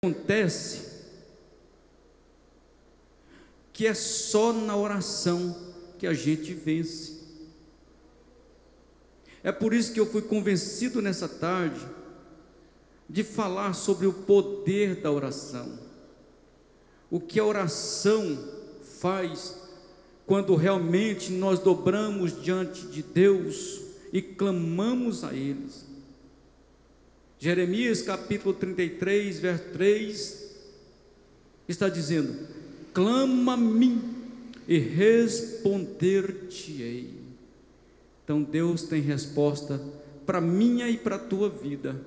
Acontece que é só na oração que a gente vence. É por isso que eu fui convencido nessa tarde de falar sobre o poder da oração. O que a oração faz quando realmente nós dobramos diante de Deus e clamamos a Ele. Jeremias capítulo 33, verso 3, está dizendo: clama a mim e responder-te-ei. Então Deus tem resposta para a minha e para a tua vida.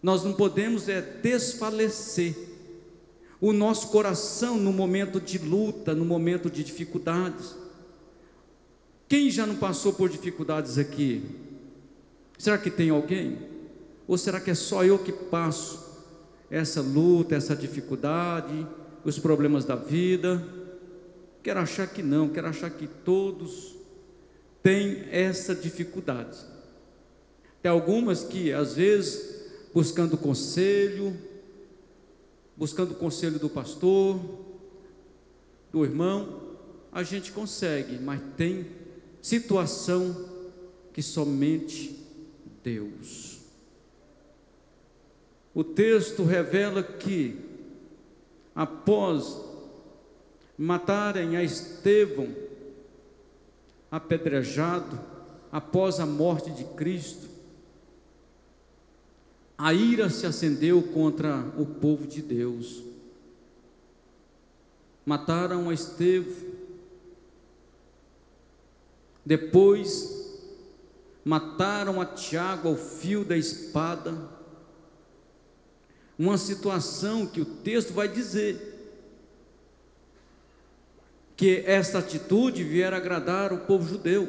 Nós não podemos desfalecer o nosso coração no momento de luta, no momento de dificuldades. Quem já não passou por dificuldades aqui? Será que tem alguém? Ou será que é só eu que passo essa luta, essa dificuldade, os problemas da vida? Quero achar que não, quero achar que todos têm essa dificuldade. Tem algumas que às vezes buscando conselho do pastor, do irmão, a gente consegue, mas tem situação que somente Deus. O texto revela que após matarem a Estevão apedrejado, após a morte de Cristo, a ira se acendeu contra o povo de Deus. Mataram a Estevão, depois mataram a Tiago ao fio da espada. Uma situação que o texto vai dizer que esta atitude viera agradar o povo judeu.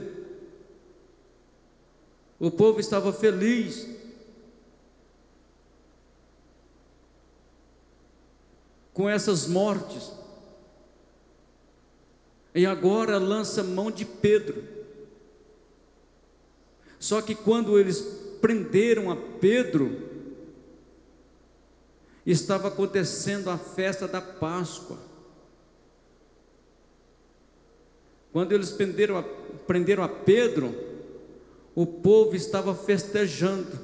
O povo estava feliz com essas mortes, e agora lança mão de Pedro. Só que quando eles prenderam a Pedro, estava acontecendo a festa da Páscoa. Quando eles prenderam a Pedro, o povo estava festejando.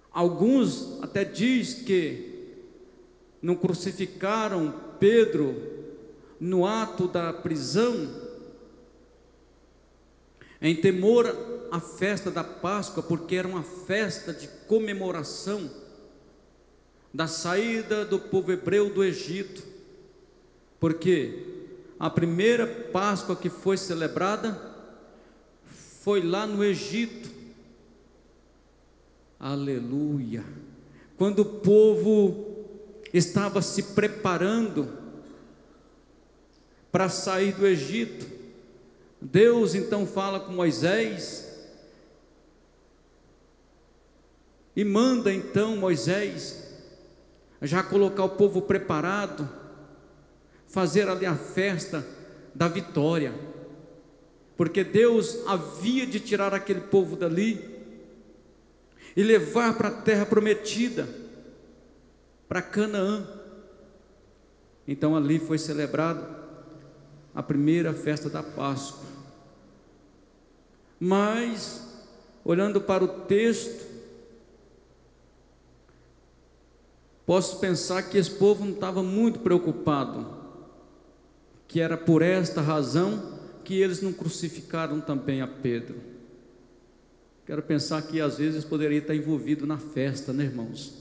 Alguns até diz que não crucificaram Pedro no ato da prisão, em temor à festa da Páscoa, porque era uma festa de comemoração da saída do povo hebreu do Egito, porque a primeira Páscoa que foi celebrada foi lá no Egito. Aleluia! Quando o povo estava se preparando para sair do Egito, Deus então fala com Moisés e manda então Moisés já colocar o povo preparado, fazer ali a festa da vitória, porque Deus havia de tirar aquele povo dali e levar para a terra prometida, para Canaã. Então ali foi celebrado a primeira festa da Páscoa. Mas, olhando para o texto, posso pensar que esse povo não estava muito preocupado, que era por esta razão que eles não crucificaram também a Pedro. Quero pensar que às vezes poderia estar envolvido na festa, né, irmãos?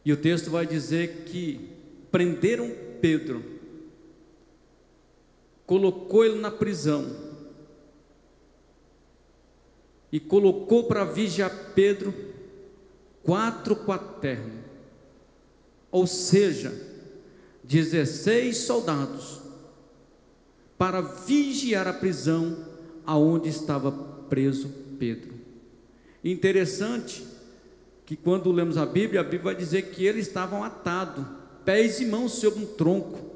E o texto vai dizer que prenderam Pedro, colocou ele na prisão e colocou para vigiar Pedro 4 quaternos, ou seja, 16 soldados, para vigiar a prisão aonde estava preso Pedro. Interessante que quando lemos a Bíblia vai dizer que eles estavam atados, pés e mãos sobre um tronco,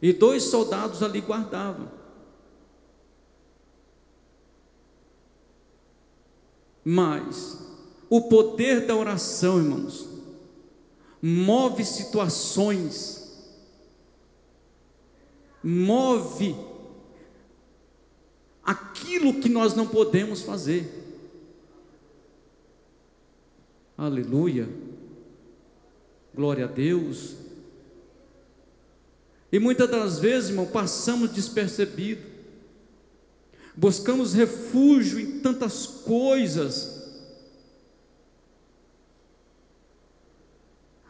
e 2 soldados ali guardavam. Mas O poder da oração, irmãos, move situações, move aquilo que nós não podemos fazer. Aleluia, glória a Deus. E muitas das vezes, irmão, passamos despercebido, buscamos refúgio em tantas coisas,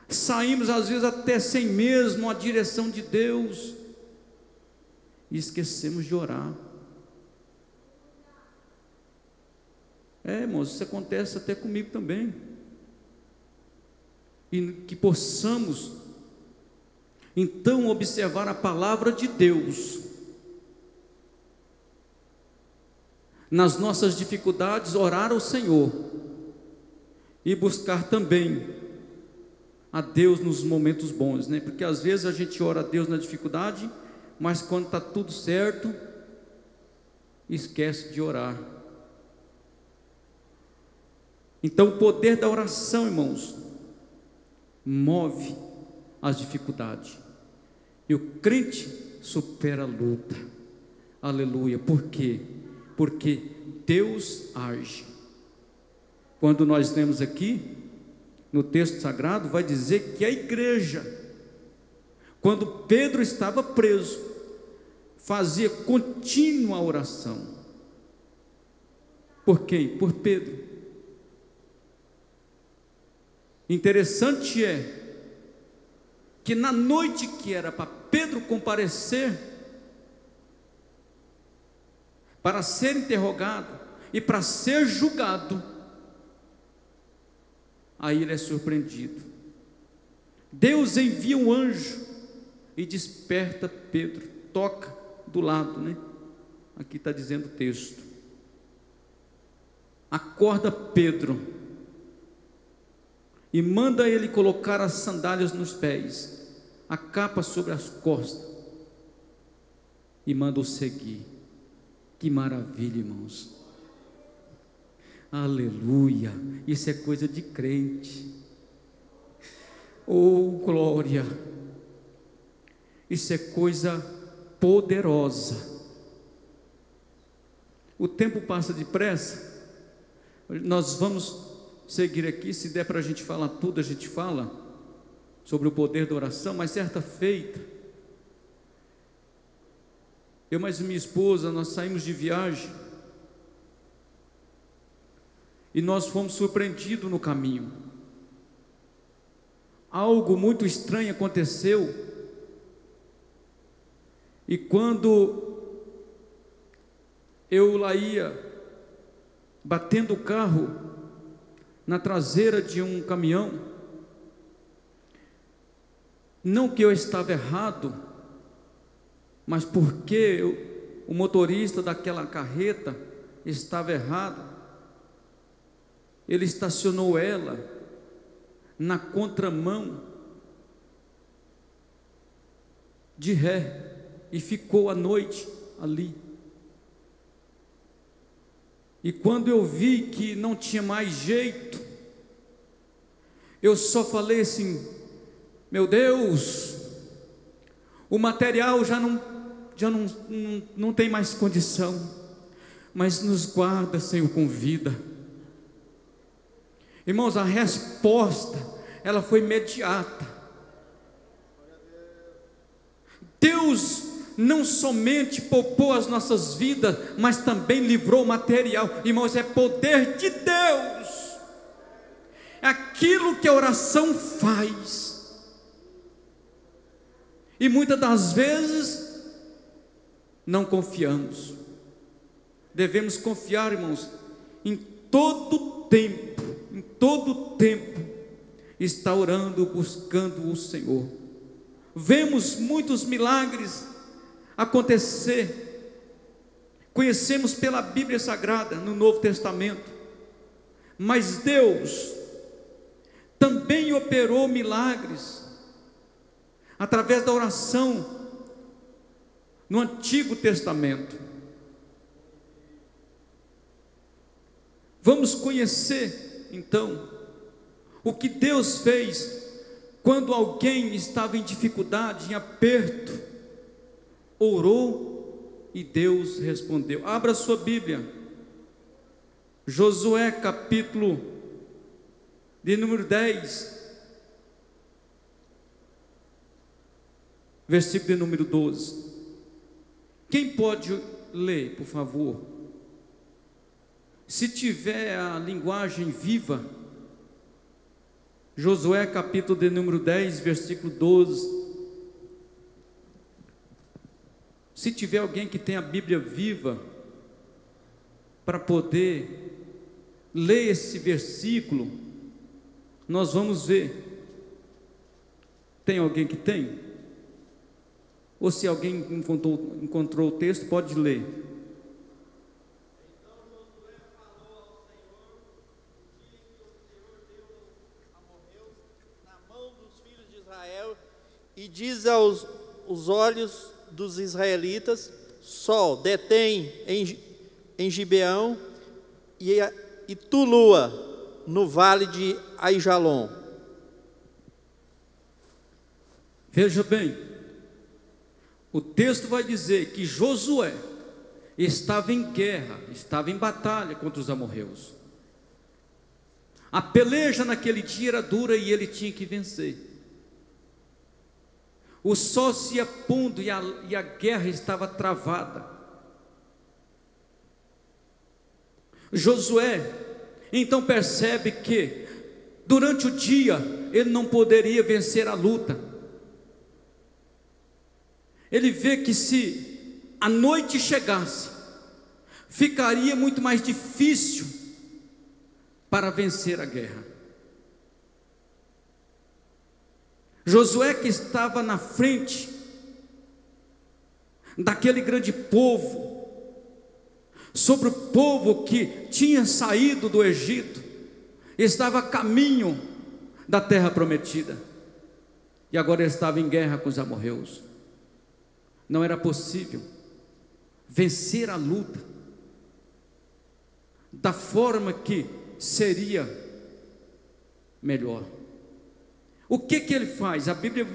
saímos às vezes até sem mesmo a direção de Deus, e esquecemos de orar. Irmãos, isso acontece até comigo também, e que possamos então observar a palavra de Deus nas nossas dificuldades, orar ao Senhor e buscar também a Deus nos momentos bons, né? Porque às vezes a gente ora a Deus na dificuldade, mas quando está tudo certo, esquece de orar. Então o poder da oração, irmãos, move as dificuldades, e o crente supera a luta. Aleluia. Por quê? Porque Deus age. Quando nós lemos aqui no texto sagrado, vai dizer que a igreja, quando Pedro estava preso, fazia contínua oração. Por quem? Por Pedro. Interessante é que na noite que era para Pedro comparecer, para ser interrogado e para ser julgado, aí ele é surpreendido. Deus envia um anjo e desperta Pedro, toca do lado, né? Aqui está dizendo o texto. Acorda Pedro e manda ele colocar as sandálias nos pés, a capa sobre as costas, e manda-o seguir. Que maravilha, irmãos. Aleluia. Isso é coisa de crente. Oh, glória. Isso é coisa poderosa. O tempo passa depressa. Nós vamos seguir aqui, se der para a gente falar tudo, a gente fala sobre o poder da oração. Mas certa feita, eu mais minha esposa, nós saímos de viagem, e nós fomos surpreendidos no caminho. Algo muito estranho aconteceu, e quando eu lá ia, batendo o carro na traseira de um caminhão, não que eu estava errado, mas porque o motorista daquela carreta estava errado. Ele estacionou ela na contramão de ré e ficou a noite ali. E quando eu vi que não tinha mais jeito, eu só falei assim: meu Deus, o material já não tem mais condição, mas nos guarda, Senhor, com vida. Irmãos, a resposta, ela foi imediata. Deus não somente poupou as nossas vidas, mas também livrou o material. Irmãos, é poder de Deus, é aquilo que a oração faz. E muitas das vezes não confiamos. Devemos confiar, irmãos, em todo tempo está orando, buscando o Senhor. Vemos muitos milagres acontecer, conhecemos pela Bíblia Sagrada, no Novo Testamento, mas Deus também operou milagres através da oração no Antigo Testamento. Vamos conhecer então, o que Deus fez quando alguém estava em dificuldade, em aperto, orou e Deus respondeu. Abra sua Bíblia, Josué capítulo de número 10, versículo de número 12. Quem pode ler, por favor? Se tiver a linguagem viva, Josué capítulo de número 10, versículo 12. Se tiver alguém que tem a Bíblia viva, para poder ler esse versículo, nós vamos ver. Tem alguém que tem? Ou se alguém encontrou o texto, pode ler. Então Josué falou ao Senhor o dia que o Senhor deu aos amorreus na mão dos filhos de Israel, e diz aos olhos dos israelitas: Sol, detém em Gibeão, e tu, lua, no vale de Aijalon. Veja bem, o texto vai dizer que Josué estava em guerra, estava em batalha contra os amorreus. A peleja naquele dia era dura e ele tinha que vencer. O sol se ia pondo e a guerra estava travada. Josué então percebe que durante o dia ele não poderia vencer a luta. Ele vê que se a noite chegasse, ficaria muito mais difícil para vencer a guerra. Josué, que estava na frente daquele grande povo, sobre o povo que tinha saído do Egito, estava a caminho da terra prometida, e agora ele estava em guerra com os amorreus. Não era possível vencer a luta da forma que seria melhor. O que ele faz? A Bíblia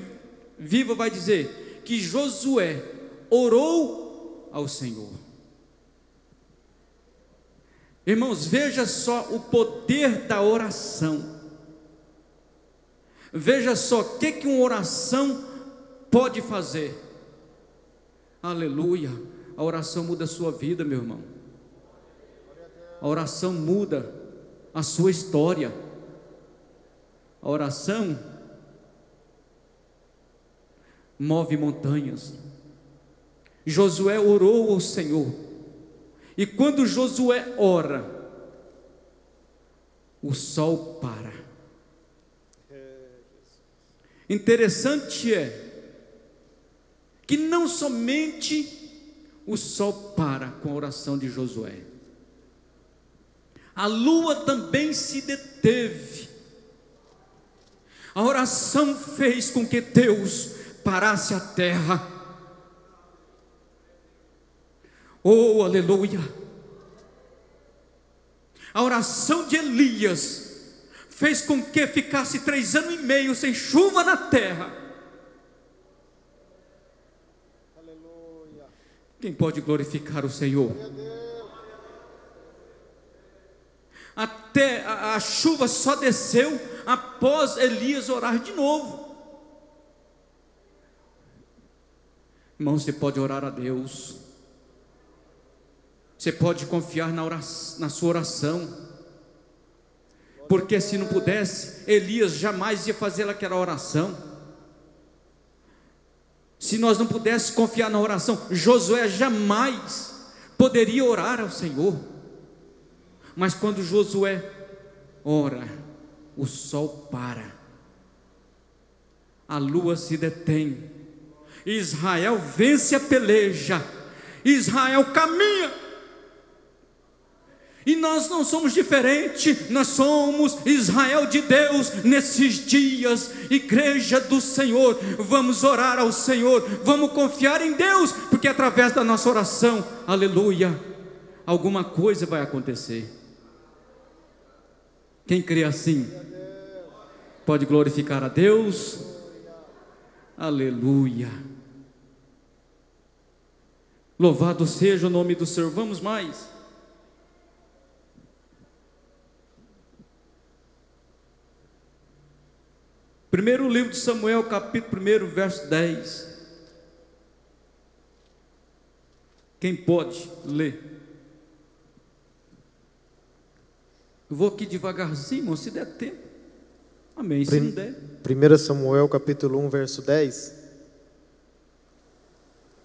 viva vai dizer que Josué orou ao Senhor. Irmãos, veja só o poder da oração. Veja só o que uma oração pode fazer. Aleluia. A oração muda a sua vida, meu irmão. A oração muda a sua história. A oração move montanhas. Josué orou ao Senhor, e quando Josué ora, o sol para. Interessante é que não somente o sol para com a oração de Josué, a lua também se deteve. A oração fez com que Deus parasse a terra. Oh, aleluia! A oração de Elias fez com que ficasse 3 anos e meio sem chuva na terra. Quem pode glorificar o Senhor? Até a chuva só desceu após Elias orar de novo. Irmão, você pode orar a Deus, você pode confiar na sua oração, porque se não pudesse, Elias jamais ia fazer aquela oração. Se nós não pudéssemos confiar na oração, Josué jamais poderia orar ao Senhor. Mas quando Josué ora, o sol para, a lua se detém, Israel vence a peleja, Israel caminha. E nós não somos diferentes, nós somos Israel de Deus nesses dias, igreja do Senhor. Vamos orar ao Senhor, vamos confiar em Deus, porque através da nossa oração, aleluia, alguma coisa vai acontecer. Quem crê assim, pode glorificar a Deus. Aleluia. Louvado seja o nome do Senhor. Vamos mais. Primeiro livro de Samuel, capítulo 1, verso 10. Quem pode ler? Eu vou aqui devagarzinho, irmão, se der tempo. Amém, se não der. 1 Samuel capítulo 1, verso 10.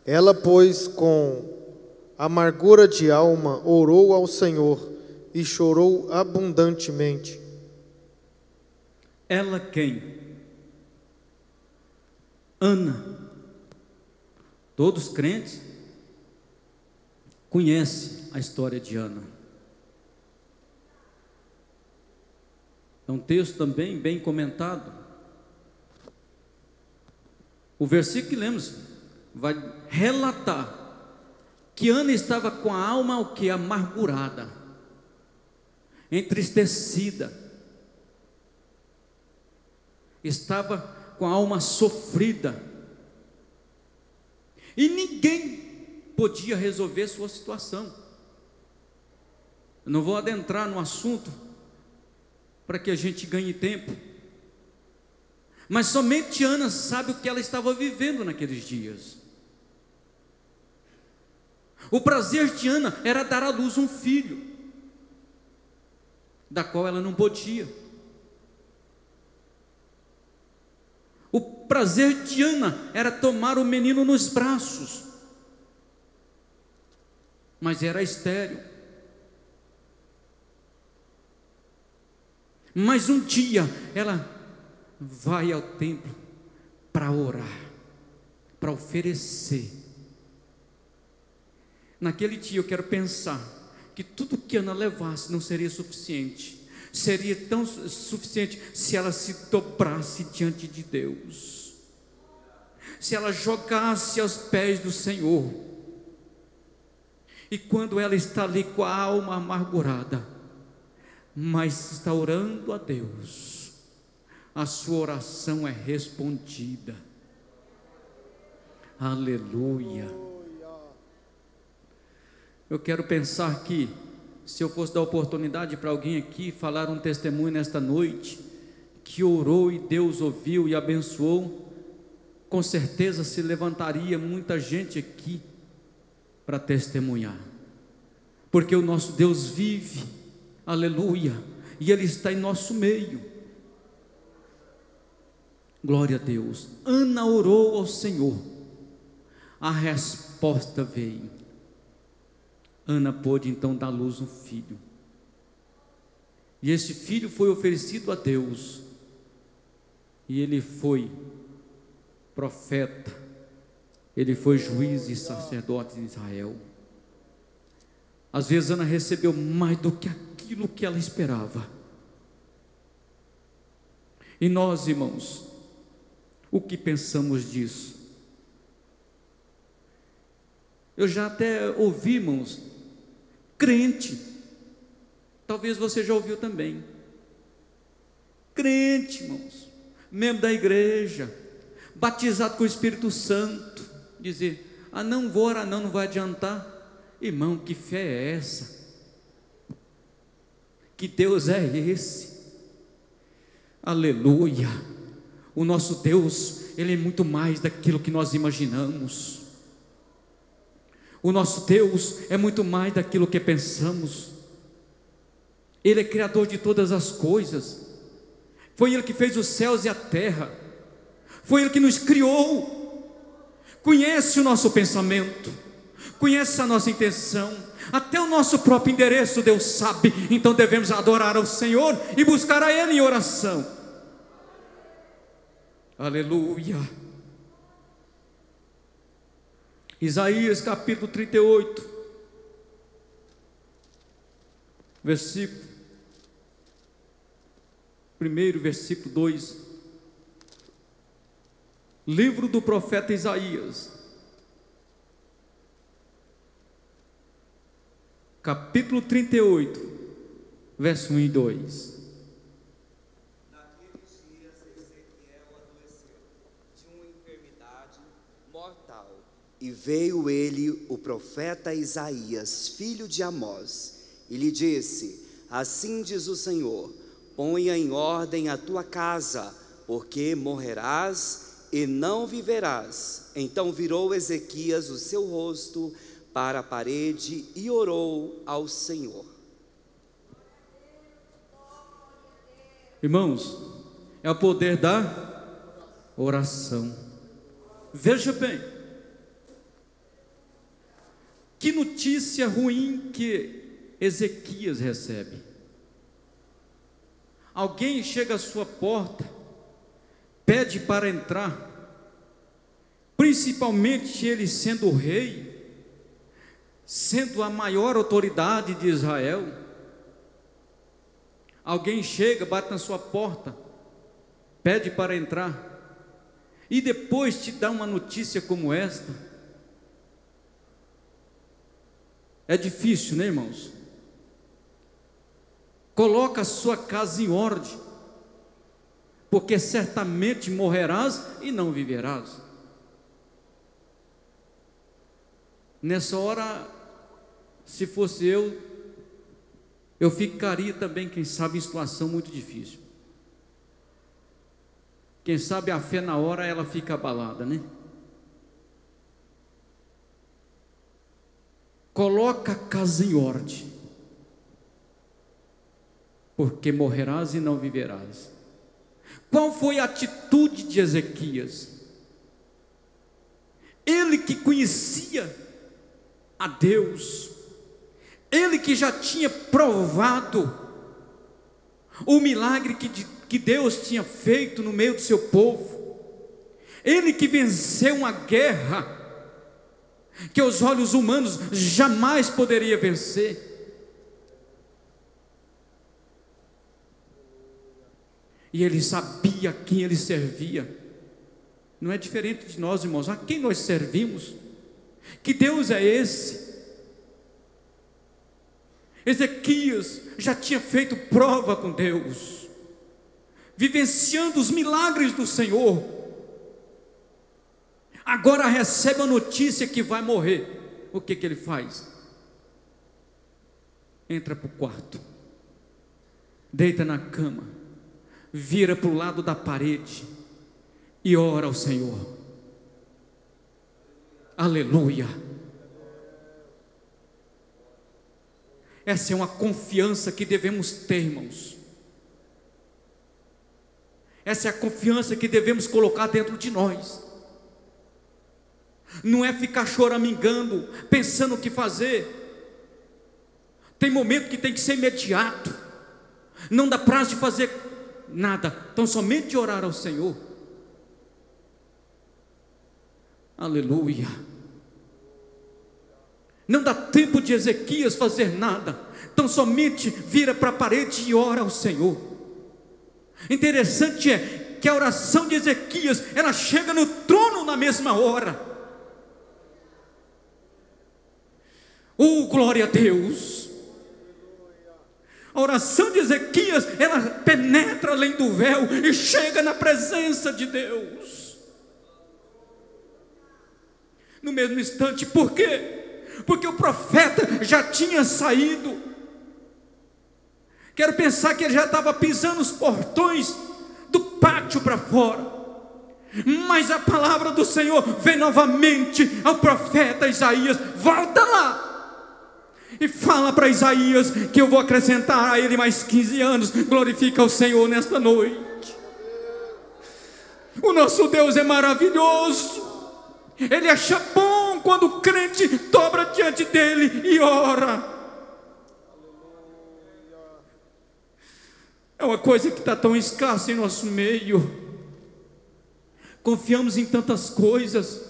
Ela, pois, com amargura de alma, orou ao Senhor e chorou abundantemente. Ela quem? Ana. Todos crentes conhecem a história de Ana. É um texto também bem comentado. O versículo que lemos vai relatar que Ana estava com a alma o que? Amargurada, entristecida, estava com a alma sofrida, e ninguém podia resolver sua situação. Eu não vou adentrar no assunto para que a gente ganhe tempo, mas somente Ana sabe o que ela estava vivendo naqueles dias. O prazer de Ana era dar à luz um filho, da qual ela não podia. O prazer de Ana era tomar o menino nos braços, mas era estéril. Mas um dia ela vai ao templo para orar, para oferecer. Naquele dia eu quero pensar que tudo que Ana levasse não seria suficiente. Seria tão suficiente se ela se dobrasse diante de Deus, se ela jogasse aos pés do Senhor. E quando ela está ali com a alma amargurada, mas está orando a Deus, a sua oração é respondida. Aleluia. Eu quero pensar que, se eu fosse dar oportunidade para alguém aqui falar um testemunho nesta noite, que orou e Deus ouviu e abençoou, com certeza se levantaria muita gente aqui para testemunhar, porque o nosso Deus vive, aleluia, e Ele está em nosso meio. Glória a Deus. Ana orou ao Senhor, a resposta veio. Ana pôde então dar à luz um filho, e esse filho foi oferecido a Deus, e ele foi profeta, ele foi juiz e sacerdote de Israel. Às vezes Ana recebeu mais do que aquilo que ela esperava. E nós, irmãos, o que pensamos disso? Eu já até ouvi, irmãos, crente, talvez você já ouviu também, crente, irmãos, membro da igreja, batizado com o Espírito Santo, dizer: ah, não vou orar não, não vai adiantar. Irmão, que fé é essa? Que Deus é esse? Aleluia. O nosso Deus, Ele é muito mais daquilo que nós imaginamos. O nosso Deus é muito mais daquilo que pensamos. Ele é criador de todas as coisas. Foi Ele que fez os céus e a terra. Foi Ele que nos criou. Conhece o nosso pensamento, conhece a nossa intenção, até o nosso próprio endereço Deus sabe. Então devemos adorar ao Senhor e buscar a Ele em oração. Aleluia. Isaías capítulo 38, versículo 1, versículo 2. Livro do profeta Isaías, capítulo 38, verso 1 e 2. mortal. E veio ele, o profeta Isaías, filho de Amós, e lhe disse: assim diz o Senhor, ponha em ordem a tua casa, porque morrerás e não viverás. Então virou Ezequias o seu rosto para a parede e orou ao Senhor. Irmãos, é o poder da oração. Veja bem, que notícia ruim que Ezequias recebe. Alguém chega à sua porta, pede para entrar, principalmente ele sendo o rei, sendo a maior autoridade de Israel. Alguém chega, bate na sua porta, pede para entrar, e depois te dá uma notícia como esta. É difícil, né, irmãos? Coloca a sua casa em ordem, porque certamente morrerás e não viverás. Nessa hora, se fosse eu ficaria também, quem sabe, em situação muito difícil. Quem sabe a fé na hora ela fica abalada, né? Coloca a casa em ordem, porque morrerás e não viverás. Qual foi a atitude de Ezequias? Ele que conhecia a Deus, ele que já tinha provado o milagre que Deus tinha feito no meio do seu povo, ele que venceu uma guerra que os olhos humanos jamais poderia vencer. E ele sabia a quem ele servia. Não é diferente de nós, irmãos. A quem nós servimos? Que Deus é esse? Ezequias já tinha feito prova com Deus, vivenciando os milagres do Senhor. Agora recebe a notícia que vai morrer. O que ele faz? Entra para o quarto, deita na cama, vira para o lado da parede e ora ao Senhor. Aleluia. Essa é uma confiança que devemos ter, irmãos. Essa é a confiança que devemos colocar dentro de nós. Não é ficar choramingando, pensando o que fazer. Tem momento que tem que ser imediato. Não dá prazo de fazer nada, então somente orar ao Senhor. Aleluia. Não dá tempo de Ezequias fazer nada, então somente vira para a parede e ora ao Senhor. Interessante é que a oração de Ezequias, ela chega no trono na mesma hora. Glória a Deus. A oração de Ezequias, ela penetra além do véu e chega na presença de Deus no mesmo instante. Por quê? Porque o profeta já tinha saído. Quero pensar que ele já estava pisando os portões do pátio para fora. Mas a palavra do Senhor vem novamente ao profeta Isaías: volta lá e fala para Isaías que eu vou acrescentar a ele mais 15 anos. Glorifica o Senhor nesta noite. O nosso Deus é maravilhoso. Ele acha bom quando o crente dobra diante dele e ora. É uma coisa que está tão escassa em nosso meio. Confiamos em tantas coisas.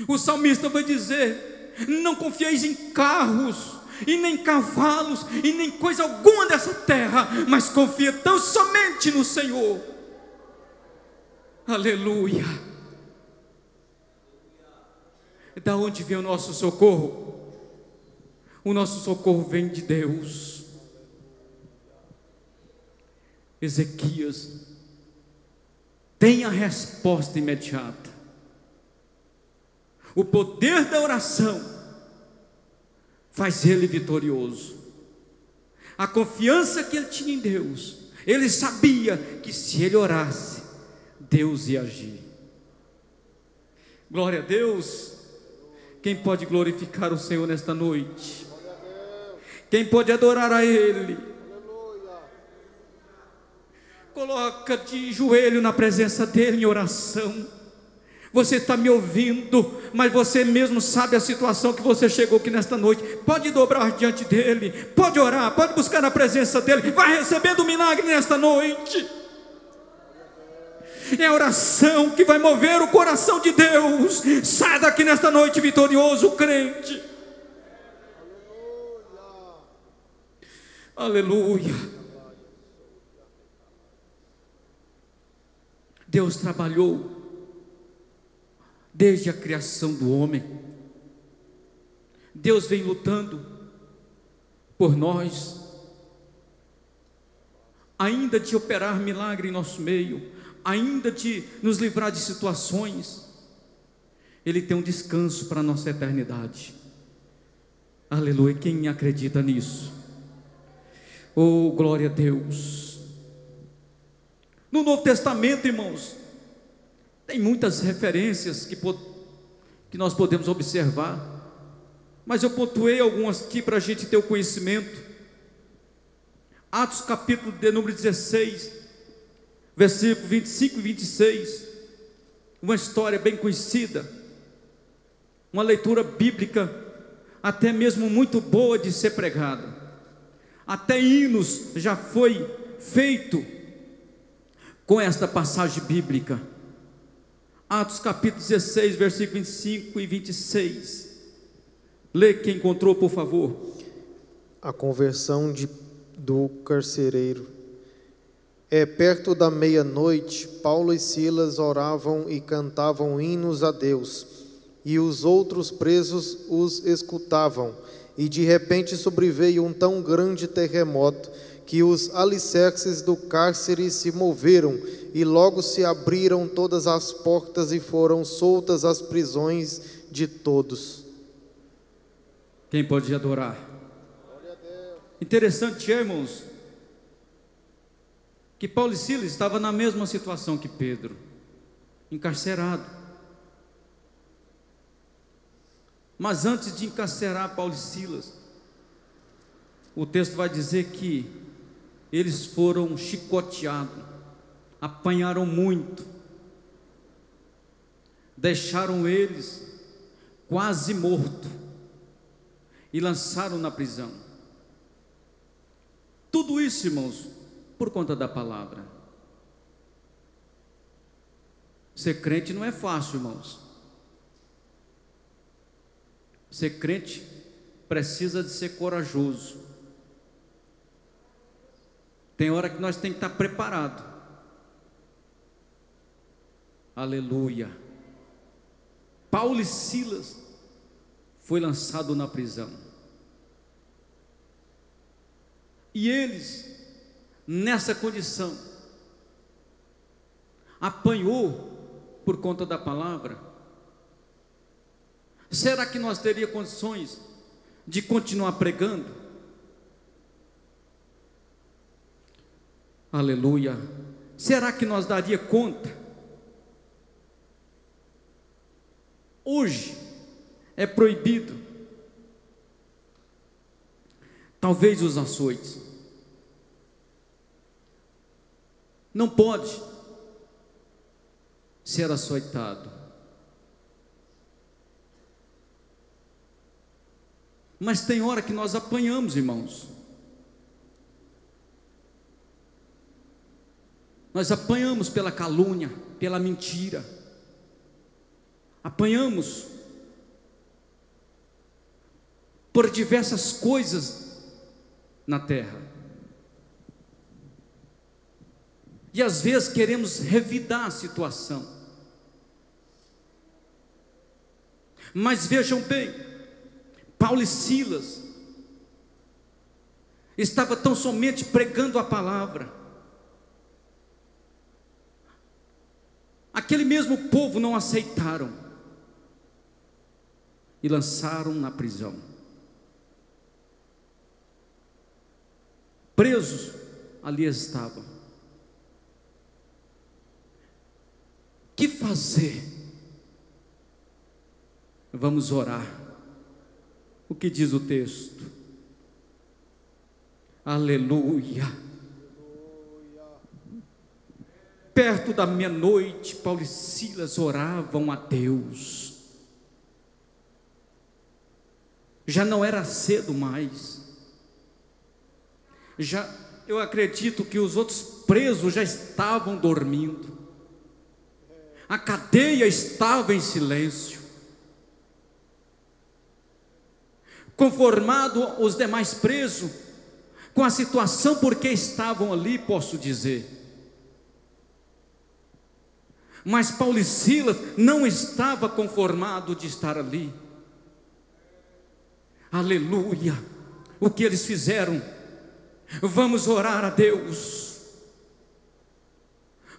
O salmista vai dizer: não confieis em carros, e nem cavalos, e nem coisa alguma dessa terra, mas confia tão somente no Senhor. Aleluia. Da onde vem o nosso socorro? O nosso socorro vem de Deus. Ezequias tem a resposta imediata. O poder da oração faz ele vitorioso. A confiança que ele tinha em Deus, ele sabia que se ele orasse, Deus ia agir. Glória a Deus. Quem pode glorificar o Senhor nesta noite? Quem pode adorar a Ele? Coloca de joelho na presença dEle em oração. Você está me ouvindo, mas você mesmo sabe a situação que você chegou aqui nesta noite. Pode dobrar diante dEle, pode orar, pode buscar na presença dEle. Vai recebendo o milagre nesta noite. É a oração que vai mover o coração de Deus. Sai daqui nesta noite vitorioso, crente. Aleluia. Deus trabalhou desde a criação do homem. Deus vem lutando por nós, ainda de operar milagre em nosso meio, ainda de nos livrar de situações. Ele tem um descanso para a nossa eternidade. Aleluia. Quem acredita nisso? Oh, glória a Deus. No Novo Testamento, irmãos, tem muitas referências que nós podemos observar, mas eu pontuei algumas aqui para a gente ter o conhecimento. Atos capítulo de número 16, versículo 25 e 26, uma história bem conhecida, uma leitura bíblica até mesmo muito boa de ser pregada. Até hinos já foi feito com esta passagem bíblica. Atos capítulo 16, versículo 25 e 26. Lê quem encontrou, por favor. A conversão do carcereiro. Perto da meia-noite, Paulo e Silas oravam e cantavam hinos a Deus, e os outros presos os escutavam. E de repente sobreveio um tão grande terremoto que os alicerces do cárcere se moveram, e logo se abriram todas as portas e foram soltas as prisões de todos. Quem pode adorar? Interessante, irmãos, que Paulo e Silas estavam na mesma situação que Pedro, encarcerado. Mas antes de encarcerar Paulo e Silas, o texto vai dizer que eles foram chicoteados, apanharam muito, deixaram eles quase mortos e lançaram na prisão. Tudo isso, irmãos, por conta da palavra. Ser crente não é fácil, irmãos. Ser crente precisa de ser corajoso. Tem hora que nós temos que estar preparados. Aleluia. Paulo e Silas foi lançado na prisão. E eles, nessa condição, apanhou por conta da palavra. Será que nós teríamos condições de continuar pregando? Aleluia. Será que nós daria conta? Hoje é proibido, talvez, os açoites. Não pode ser açoitado. Mas tem hora que nós apanhamos, irmãos. Nós apanhamos pela calúnia, pela mentira. Apanhamos por diversas coisas na terra. E às vezes queremos revidar a situação. Mas vejam bem, Paulo e Silas estavam tão somente pregando a palavra. Aquele mesmo povo não aceitaram. e lançaram na prisão. Presos ali estavam. Que fazer? Vamos orar. O que diz o texto? Aleluia. Perto da meia-noite, Paulo e Silas oravam a Deus. Já não era cedo mais. Eu acredito que os outros presos já estavam dormindo. A cadeia estava em silêncio. Conformado os demais presos com a situação porque estavam ali, posso dizer. Mas Paulo e Silas não estavam conformados de estar ali. Aleluia! O que eles fizeram? Vamos orar a Deus,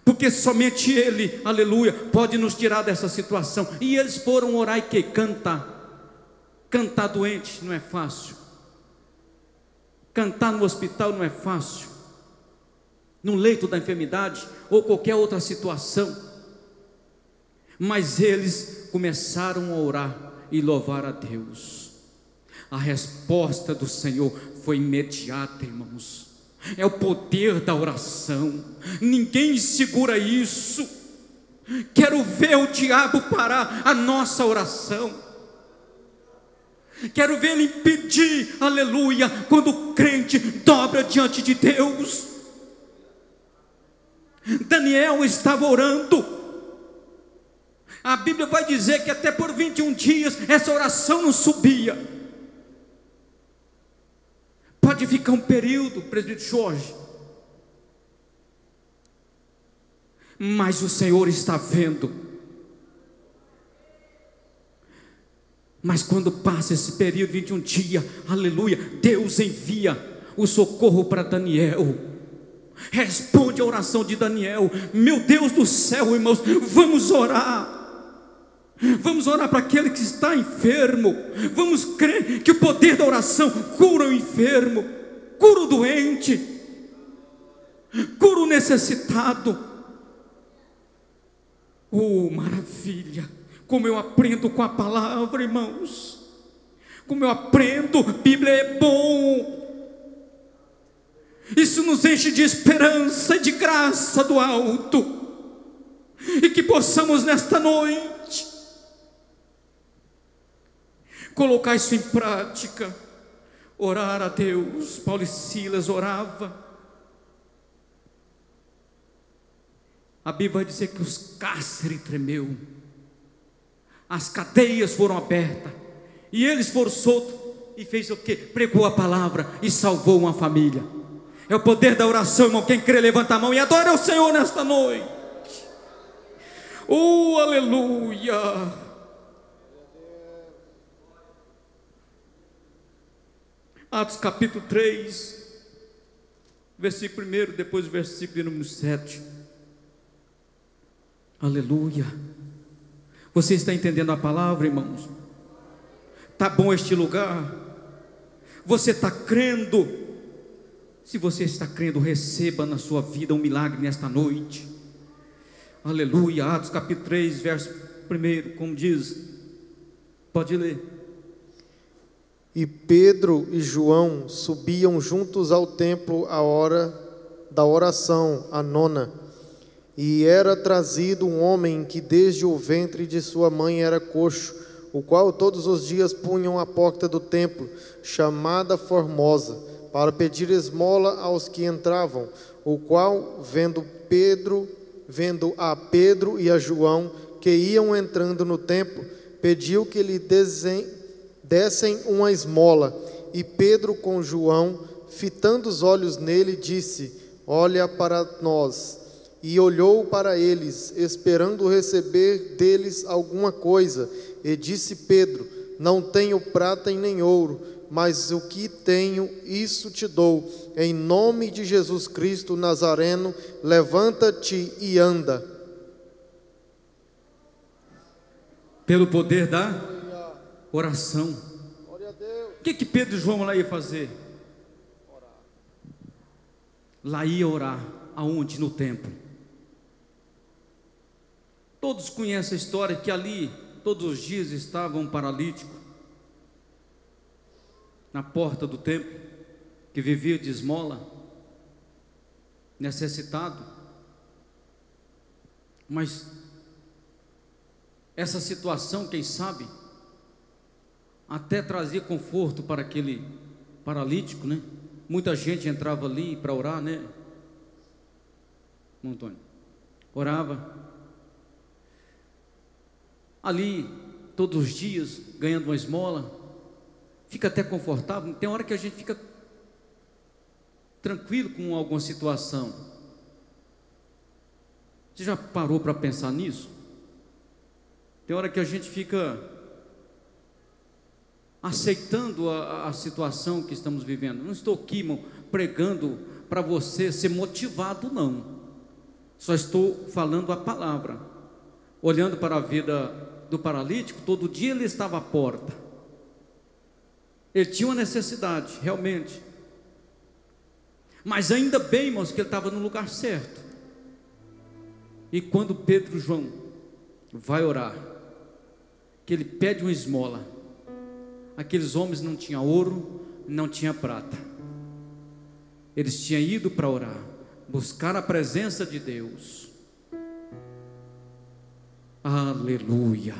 porque somente Ele, aleluia, pode nos tirar dessa situação. E eles foram orar e que? Cantar doente não é fácil. Cantar no hospital não é fácil. No leito da enfermidade ou qualquer outra situação. Mas eles começaram a orar e louvar a Deus. A resposta do Senhor foi imediata, irmãos. É o poder da oração. Ninguém segura isso. Quero ver o diabo parar a nossa oração. Quero ver ele impedir, aleluia, quando o crente dobra diante de Deus. Daniel estava orando. A Bíblia vai dizer que até por 21 dias essa oração não subia. Pode ficar um período, presbítero Jorge, mas o Senhor está vendo. Mas quando passa esse período, 21 dias, aleluia, Deus envia o socorro para Daniel. Responde a oração de Daniel. Meu Deus do céu, irmãos, vamos orar. Vamos orar para aquele que está enfermo. Vamos crer que o poder da oração cura o enfermo, cura o doente, cura o necessitado. Oh, maravilha! Como eu aprendo com a palavra, irmãos. Como eu aprendo, Bíblia é bom. Isso nos enche de esperança e de graça do alto. E que possamos nesta noite colocar isso em prática, orar a Deus. Paulo e Silas oravam. A Bíblia vai dizer que os cárceres tremeu, as cadeias foram abertas, e eles foram soltos, e fez o quê? Pregou a palavra e salvou uma família. É o poder da oração, irmão. Quem crê, levanta a mão e adora o Senhor nesta noite. Oh, aleluia! Atos capítulo 3, versículo 1, depois o versículo número 7. Aleluia. Você está entendendo a palavra, irmãos? Está bom este lugar? Você está crendo? Se você está crendo, receba na sua vida um milagre nesta noite. Aleluia. Atos capítulo 3, verso 1, como diz, pode ler. E Pedro e João subiam juntos ao templo à hora da oração, a nona. E era trazido um homem que desde o ventre de sua mãe era coxo, o qual todos os dias punham à porta do templo, chamada Formosa, para pedir esmola aos que entravam, o qual, vendo a Pedro e a João, que iam entrando no templo, pediu que lhe dessem uma esmola. E Pedro com João, fitando os olhos nele, disse: olha para nós. E olhou para eles, esperando receber deles alguma coisa. E disse Pedro: não tenho prata e nem ouro, mas o que tenho, isso te dou. Em nome de Jesus Cristo Nazareno, levanta-te e anda. Pelo poder da Oração. Glória a Deus. O que Pedro e João lá ia fazer? Lá ia orar. Aonde? No templo. Todos conhecem a história que ali, todos os dias, estava um paralítico na porta do templo, que vivia de esmola, necessitado. Mas essa situação, quem sabe, até trazia conforto para aquele paralítico, né? Muita gente entrava ali para orar, né? Antônio orava ali todos os dias, ganhando uma esmola, fica até confortável. Tem hora que a gente fica tranquilo com alguma situação. Você já parou para pensar nisso? Tem hora que a gente fica aceitando a situação que estamos vivendo. Não estou aqui, irmão, pregando para você ser motivado, não. Só estou falando a palavra. Olhando para a vida do paralítico, todo dia ele estava à porta. Ele tinha uma necessidade, realmente. Mas ainda bem, irmãos, que ele estava no lugar certo. E quando Pedro e João vai orar, que ele pede uma esmola, aqueles homens não tinham ouro, não tinham prata. Eles tinham ido para orar, buscar a presença de Deus. Aleluia.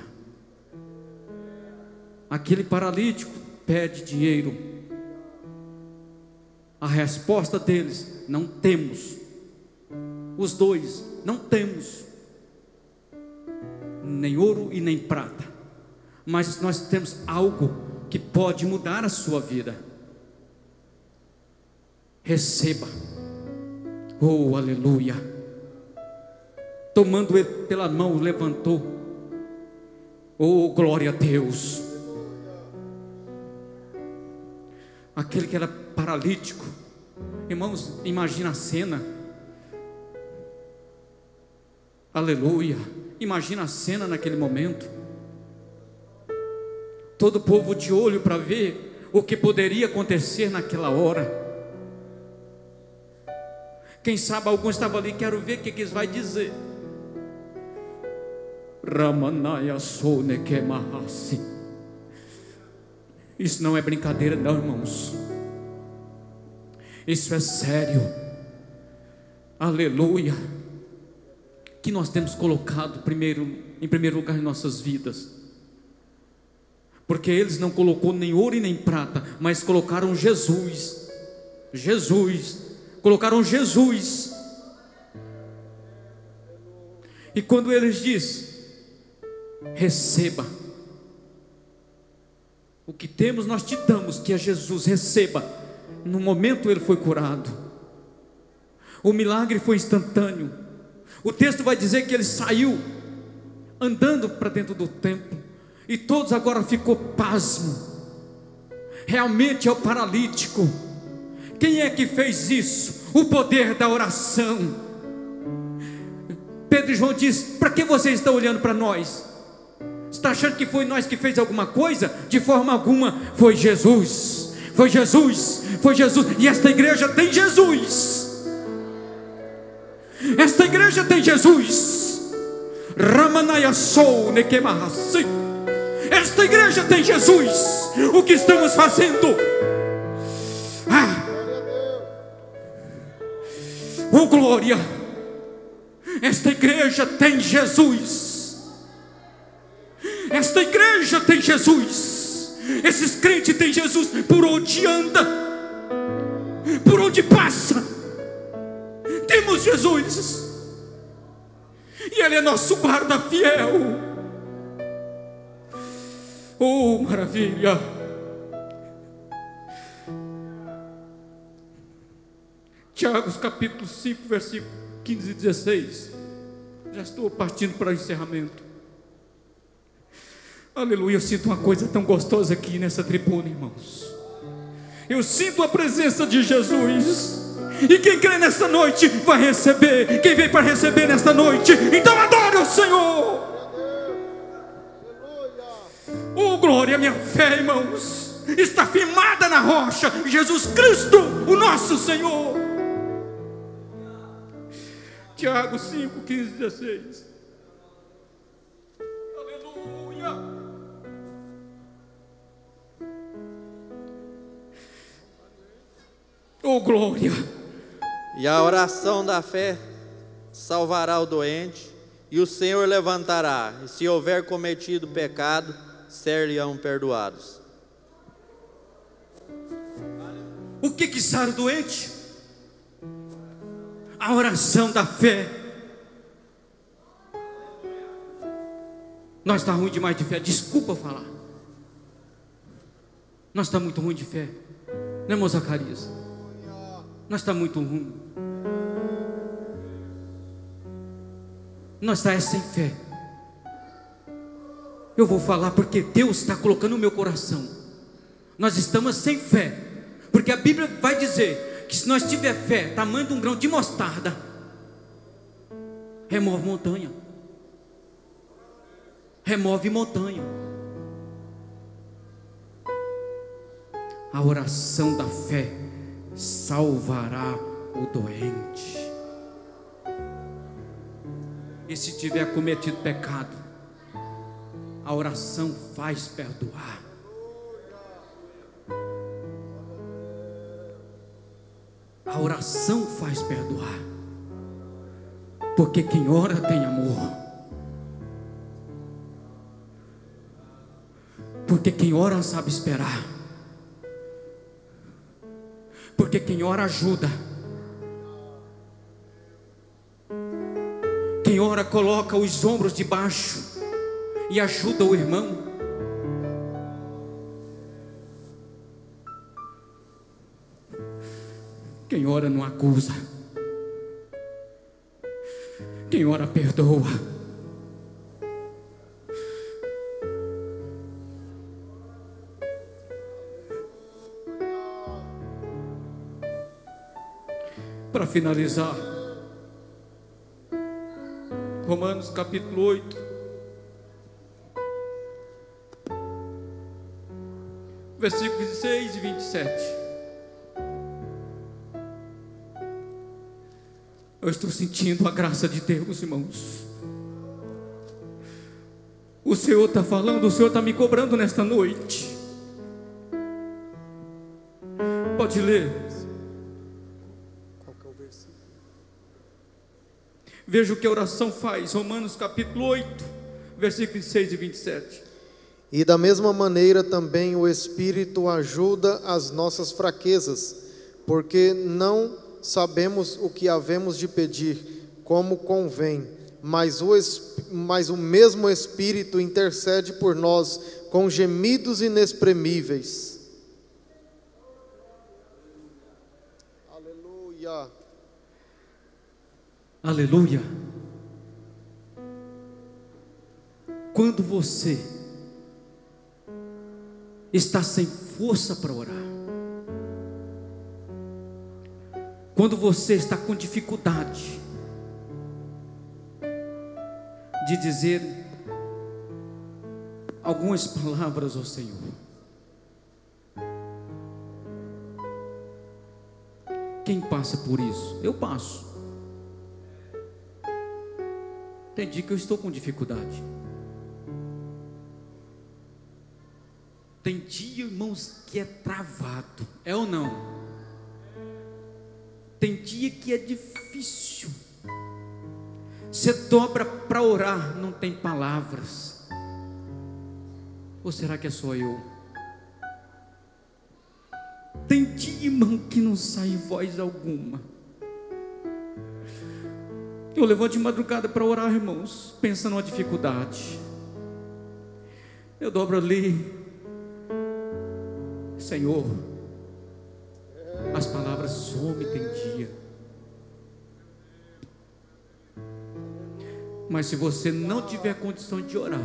Aquele paralítico pede dinheiro. A resposta deles: não temos. Os dois: não temos nem ouro e nem prata, mas nós temos algo que pode mudar a sua vida. Receba. Oh, aleluia. Tomando ele pela mão, levantou. Oh, glória a Deus. Aquele que era paralítico, irmãos, imagina a cena. Aleluia. Imagina a cena naquele momento. Todo o povo de olho para ver o que poderia acontecer naquela hora. Quem sabe alguns estavam ali, quero ver o que eles vão dizer. Ramanaya Sone Kemahasi. Isso não é brincadeira, não, irmãos. Isso é sério. Aleluia. Que nós temos colocado em primeiro lugar em nossas vidas. Porque eles não colocou nem ouro e nem prata, mas colocaram Jesus. Jesus. Colocaram Jesus. E quando eles dizem: receba o que temos, nós te damos, que é Jesus, receba. No momento ele foi curado. O milagre foi instantâneo. O texto vai dizer que ele saiu andando para dentro do templo, e todos agora ficou pasmo. Realmente é o paralítico. Quem é que fez isso? O poder da oração. Pedro e João diz: para que vocês estão olhando para nós? Está achando que foi nós que fez alguma coisa? De forma alguma, foi Jesus. Foi Jesus, foi Jesus. E esta igreja tem Jesus. Esta igreja tem Jesus. Ramanaya Sou Nekemahasi. Esta igreja tem Jesus. O que estamos fazendo? Oh, glória. Esta igreja tem Jesus. Esta igreja tem Jesus. Esses crentes têm Jesus por onde anda, por onde passa. Temos Jesus. E Ele é nosso guarda fiel. Oh, maravilha. Tiago capítulo 5, versículo 15 e 16. Já estou partindo para o encerramento. Aleluia, eu sinto uma coisa tão gostosa aqui nessa tribuna, irmãos. Eu sinto a presença de Jesus. E quem crê nesta noite vai receber. Quem veio para receber nesta noite, então adore o Senhor. Oh, glória. glória, minha fé, irmãos, está firmada na rocha, Jesus Cristo, o nosso Senhor. Tiago 5, 15, 16. Aleluia. Oh, glória. E a oração da fé salvará o doente, e o Senhor levantará, e se houver cometido pecado, ser-lhe-ão perdoados. O que sara o doente? A oração da fé. Nós estamos ruim demais de fé, desculpa falar. Nós estamos muito ruim de fé, né, irmão Zacarias? Nós estamos muito ruim. Nós estamos sem fé. Eu vou falar porque Deus está colocando no meu coração. Nós estamos sem fé, porque a Bíblia vai dizer que se nós tiver fé, tamanho de um grão de mostarda, remove montanha. Remove montanha. A oração da fé salvará o doente. E se tiver cometido pecado, a oração faz perdoar. A oração faz perdoar. Porque quem ora tem amor. Porque quem ora sabe esperar. Porque quem ora ajuda. Quem ora coloca os ombros debaixo e ajuda o irmão. Quem ora não acusa. Quem ora perdoa. Para finalizar, Romanos capítulo 8, versículos 26 e 27. Eu estou sentindo a graça de Deus, irmãos. O Senhor está falando, o Senhor está me cobrando nesta noite. Pode ler. Qual que é o versículo? Veja o que a oração faz. Romanos capítulo 8, versículos 26 e 27. E da mesma maneira também o Espírito ajuda as nossas fraquezas, porque não sabemos o que havemos de pedir, como convém, mas o mesmo Espírito intercede por nós com gemidos inexprimíveis. Aleluia. Aleluia. Quando você está sem força para orar, quando você está com dificuldade de dizer algumas palavras ao Senhor, quem passa por isso? Eu passo. Tem dia que eu estou com dificuldade. Tem dia, irmãos, que é travado. É ou não? Tem dia que é difícil. Você dobra para orar, não tem palavras. Ou será que é só eu? Tem dia, irmão, que não sai voz alguma. Eu levanto de madrugada para orar, irmãos, pensando numa dificuldade. Eu dobro ali. Senhor, as palavras somem, tem dia. Mas se você não tiver condição de orar,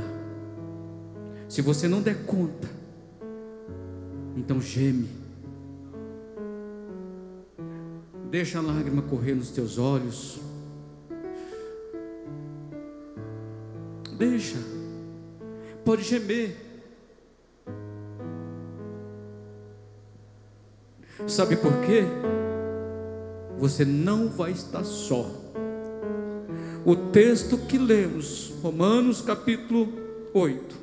se você não der conta, então geme. Deixa a lágrima correr nos teus olhos. Deixa. Pode gemer. Sabe por quê? Você não vai estar só. O texto que lemos, Romanos capítulo 8,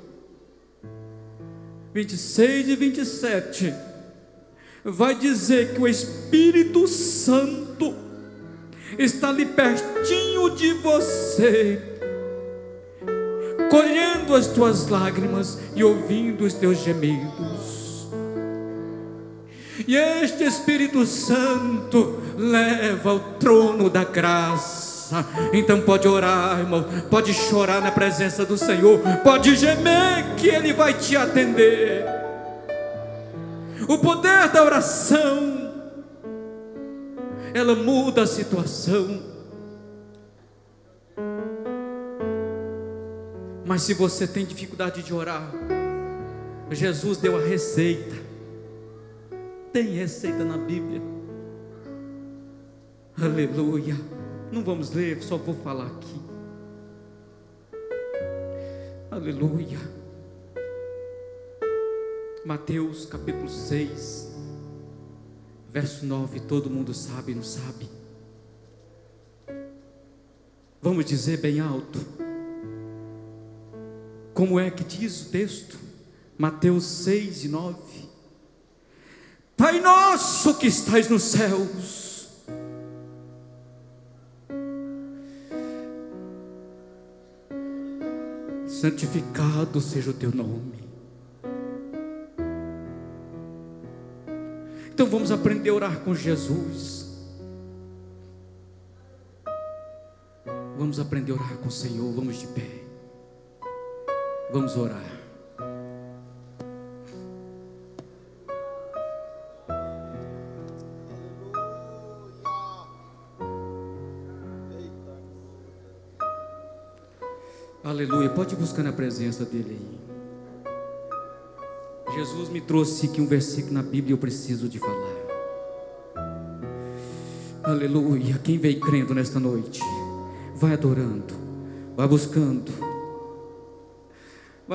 26 e 27, vai dizer que o Espírito Santo está ali pertinho de você, colhendo as tuas lágrimas e ouvindo os teus gemidos. E este Espírito Santo leva ao trono da graça. Então pode orar, irmão, pode chorar na presença do Senhor, pode gemer que Ele vai te atender. O poder da oração, ela muda a situação. Mas se você tem dificuldade de orar, Jesus deu a receita. Tem receita na Bíblia. Aleluia. Não vamos ler, só vou falar aqui. Aleluia. Mateus capítulo 6, verso 9. Todo mundo sabe, não sabe? Vamos dizer bem alto. Como é que diz o texto? Mateus 6 e 9. Pai nosso que estais nos céus, santificado seja o teu nome. Então vamos aprender a orar com Jesus. Vamos aprender a orar com o Senhor. Vamos de pé. Vamos orar. Aleluia. Pode ir buscando a presença dele aí. Jesus me trouxe aqui um versículo na Bíblia e eu preciso de falar. Aleluia. Quem veio crendo nesta noite, vai adorando, vai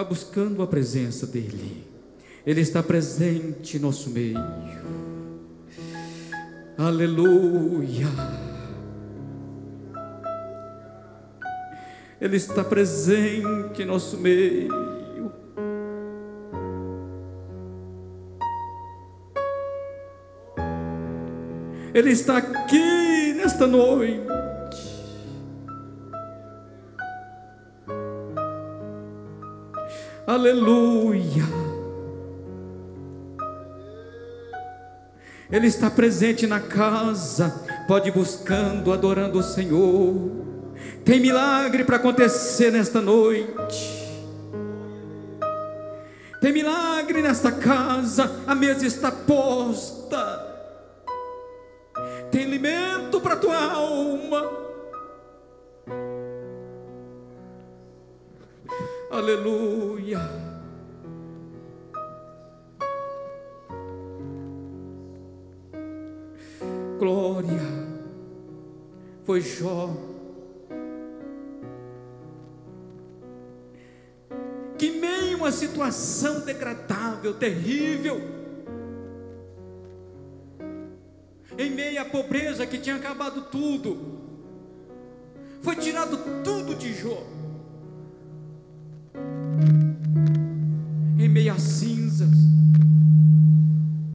buscando a presença dele. Ele está presente em nosso meio. Aleluia. Ele está presente em nosso meio. Ele está aqui nesta noite. Aleluia. Ele está presente na casa. Pode ir buscando, adorando o Senhor. Tem milagre para acontecer nesta noite. Tem milagre nesta casa. A mesa está posta. Tem alimento para a tua alma. Aleluia. Glória. Foi Jó que, em meio a uma situação degradável, terrível, em meio à pobreza que tinha acabado tudo, foi tirado tudo de Jó, em meio às cinzas,